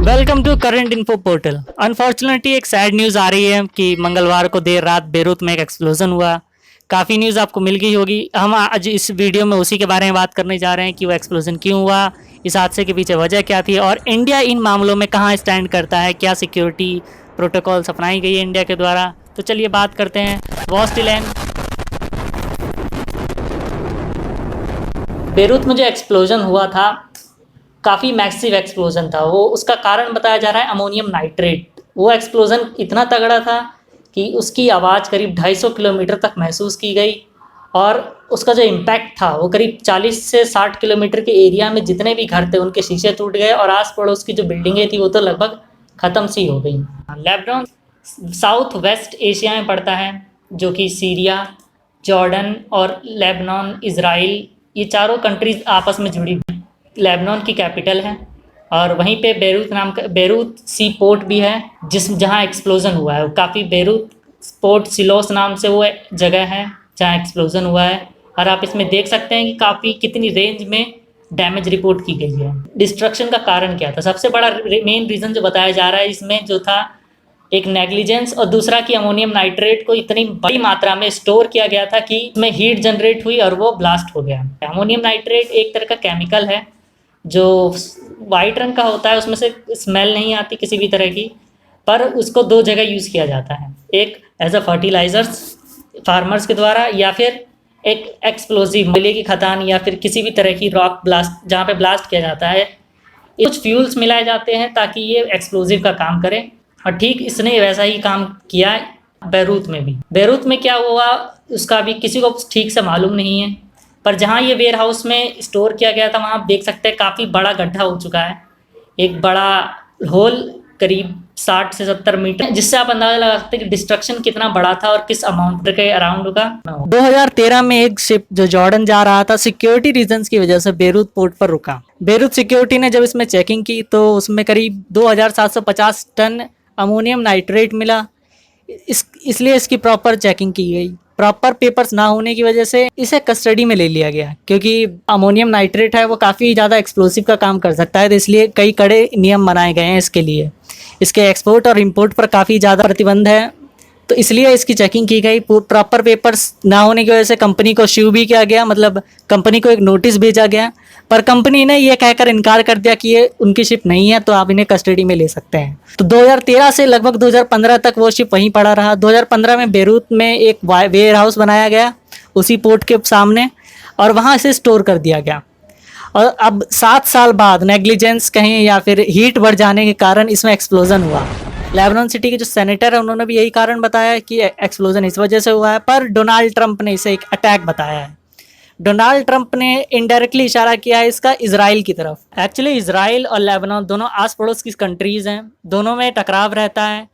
Welcome to current info portal. Unfortunately एक sad news आ रही है कि मंगलवार को देर रात बेरूत में एक एक्सप्लोजन हुआ। काफ़ी न्यूज़ आपको मिल गई होगी। हम आज इस वीडियो में उसी के बारे में बात करने जा रहे हैं कि वो एक्सप्लोजन क्यों हुआ, इस हादसे के पीछे वजह क्या थी और इंडिया इन मामलों में कहाँ स्टैंड करता है, क्या सिक्योरिटी प्रोटोकॉल्स अपनाई गई है इंडिया के द्वारा। तो चलिए बात करते हैं। वॉस्टिलैंड बेरूत में जो एक्सप्लोजन हुआ था, काफ़ी मैसिव एक्सप्लोजन था। वो उसका कारण बताया जा रहा है अमोनियम नाइट्रेट। वो एक्सप्लोजन इतना तगड़ा था कि उसकी आवाज़ करीब 250 किलोमीटर तक महसूस की गई और उसका जो इम्पैक्ट था वो करीब 40 से 60 किलोमीटर के एरिया में जितने भी घर थे उनके शीशे टूट गए और आस पड़ोस की जो बिल्डिंगें थी वो तो लगभग ख़त्म सी हो गई। लेबनान साउथ वेस्ट एशिया में पड़ता है, जो कि सीरिया, जॉर्डन और लेबनान, इज़राइल, ये चारों कंट्रीज़ आपस में जुड़ी हुई। लेबनान की कैपिटल है और वहीं पे बेरूत नाम का बेरूत सी पोर्ट भी है जहाँ एक्सप्लोजन हुआ है। काफ़ी बेरूत पोर्ट सिलोस नाम से वो जगह है जहाँ एक्सप्लोजन हुआ है। और आप इसमें देख सकते हैं कि काफ़ी कितनी रेंज में डैमेज रिपोर्ट की गई है। डिस्ट्रक्शन का कारण क्या था? सबसे बड़ा मेन रीज़न जो बताया जा रहा है इसमें जो था, एक नेग्लिजेंस और दूसरा कि अमोनियम नाइट्रेट को इतनी बड़ी मात्रा में स्टोर किया गया था कि इसमें हीट जनरेट हुई और वो ब्लास्ट हो गया। अमोनियम नाइट्रेट एक तरह का केमिकल है जो वाइट रंग का होता है, उसमें से स्मेल नहीं आती किसी भी तरह की, पर उसको दो जगह यूज़ किया जाता है। एक एज अ फर्टिलाइजर्स फार्मर्स के द्वारा, या फिर एक एक्सप्लोजिव कोयले की खदान या फिर किसी भी तरह की रॉक ब्लास्ट जहाँ पे ब्लास्ट किया जाता है, कुछ फ्यूल्स मिलाए जाते हैं ताकि ये एक्सप्लोजिव का काम करे। और ठीक इसने वैसा ही काम किया बेरूत में भी। बेरूत में क्या हुआ उसका भी किसी को ठीक से मालूम नहीं है, पर जहाँ ये वेयर हाउस में स्टोर किया गया था वहाँ आप देख सकते हैं काफ़ी बड़ा गड्ढा हो चुका है, एक बड़ा होल करीब 60 से 70 मीटर, जिससे आप अंदाजा लगा सकते हैं कि डिस्ट्रक्शन कितना बड़ा था और किस अमाउंट के अराउंड का। 2013 में एक शिप जो जॉर्डन जा रहा था, सिक्योरिटी रीजंस की वजह से बेरूत पोर्ट पर रुका। बेरूत सिक्योरिटी ने जब इसमें चेकिंग की तो उसमें करीब 2750 टन अमोनियम नाइट्रेट मिला। इसलिए इसकी प्रॉपर चेकिंग की गई। प्रॉपर पेपर्स ना होने की वजह से इसे कस्टडी में ले लिया गया, क्योंकि अमोनियम नाइट्रेट है वो काफ़ी ज़्यादा एक्सप्लोसिव का काम कर सकता है, तो इसलिए कई कड़े नियम बनाए गए हैं इसके लिए। इसके एक्सपोर्ट और इंपोर्ट पर काफ़ी ज़्यादा प्रतिबंध है, तो इसलिए इसकी चेकिंग की गई। प्रॉपर पेपर्स ना होने की वजह से कंपनी को शिव भी किया गया, मतलब कंपनी को एक नोटिस भेजा गया, पर कंपनी ने ये कहकर इनकार कर दिया कि ये उनकी शिप नहीं है, तो आप इन्हें कस्टडी में ले सकते हैं। तो 2013 से लगभग 2015 तक वो शिप वहीं पड़ा रहा। 2015 में बेरूत में एक वेयर हाउस बनाया गया उसी पोर्ट के सामने और वहाँ इसे स्टोर कर दिया गया। और अब 7 साल बाद नेग्लिजेंस कहें या फिर हीट बढ़ जाने के कारण इसमें एक्सप्लोजन हुआ। लेबनान सिटी के जो सेनेटर है उन्होंने भी यही कारण बताया है कि एक्सप्लोजन इस वजह से हुआ है, पर डोनाल्ड ट्रंप ने इसे एक अटैक बताया है। डोनाल्ड ट्रंप ने इनडायरेक्टली इशारा किया है इसका इजराइल की तरफ। एक्चुअली इजराइल और लेबनान दोनों आस पड़ोस की कंट्रीज़ हैं, दोनों में टकराव रहता है।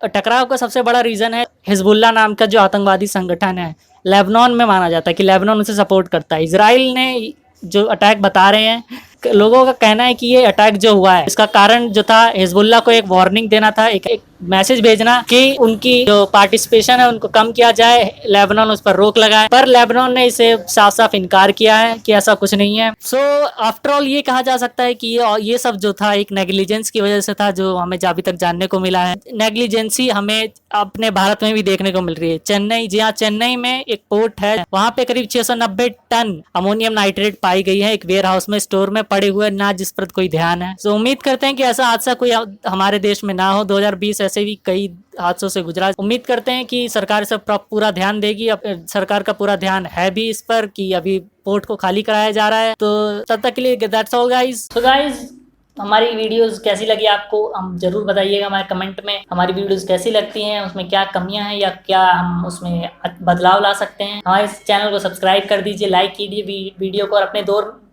टकराव का सबसे बड़ा रीज़न है हिजबुल्लाह नाम का जो आतंकवादी संगठन है, लेबनान में माना जाता है कि लेबनान उसे सपोर्ट करता है। इजराइल ने जो अटैक बता रहे हैं, लोगों का कहना है कि ये अटैक जो हुआ है इसका कारण जो था हिजबुल्लाह को एक वार्निंग देना था, एक मैसेज भेजना कि उनकी जो पार्टिसिपेशन है उनको कम किया जाए, लेबनान उस पर रोक लगाए। पर लेबनान ने इसे साफ साफ इनकार किया है कि ऐसा कुछ नहीं है। सो आफ्टर ऑल ये कहा जा सकता है कि ये सब जो था एक नेग्लिजेंस की वजह से था, जो हमें अभी तक जानने को मिला है। नेग्लिजेंसी हमें अपने भारत में भी देखने को मिल रही है। चेन्नई, जी हाँ, चेन्नई में एक पोर्ट है, वहाँ पे करीब 690 टन अमोनियम नाइट्रेट पाई गई है एक वेयर हाउस में स्टोर में पड़े हुए, ना जिस पर कोई ध्यान है। तो उम्मीद करते हैं कि ऐसा हादसा कोई हमारे देश में ना हो। 2020 ऐसे भी कई हादसों से गुजरा। उम्मीद करते हैं कि सरकार इस पर पूरा ध्यान देगी। अब सरकार का पूरा ध्यान है भी इस पर कि अभी पोर्ट को खाली कराया जा रहा है। तो तब तक के लिए दैट्स ऑल गाइज। तो गाइज, हमारी वीडियोस कैसी लगी आपको हम जरूर बताइएगा हमारे कमेंट में। हमारी वीडियोस कैसी लगती हैं, उसमें क्या कमियां हैं या क्या हम उसमें बदलाव ला सकते हैं। हमारे इस चैनल को सब्सक्राइब कर दीजिए, लाइक कीजिए वीडियो को और अपने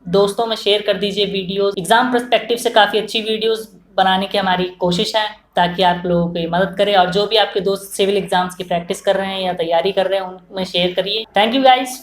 दोस्तों में शेयर कर दीजिए वीडियोस। एग्जाम पर्सपेक्टिव से काफ़ी अच्छी वीडियोस बनाने की हमारी कोशिश है ताकि आप लोगों की मदद करें। और जो भी आपके दोस्त सिविल एग्जाम्स की प्रैक्टिस कर रहे हैं या तैयारी कर रहे हैं उनमें शेयर करिए। Thank you guys.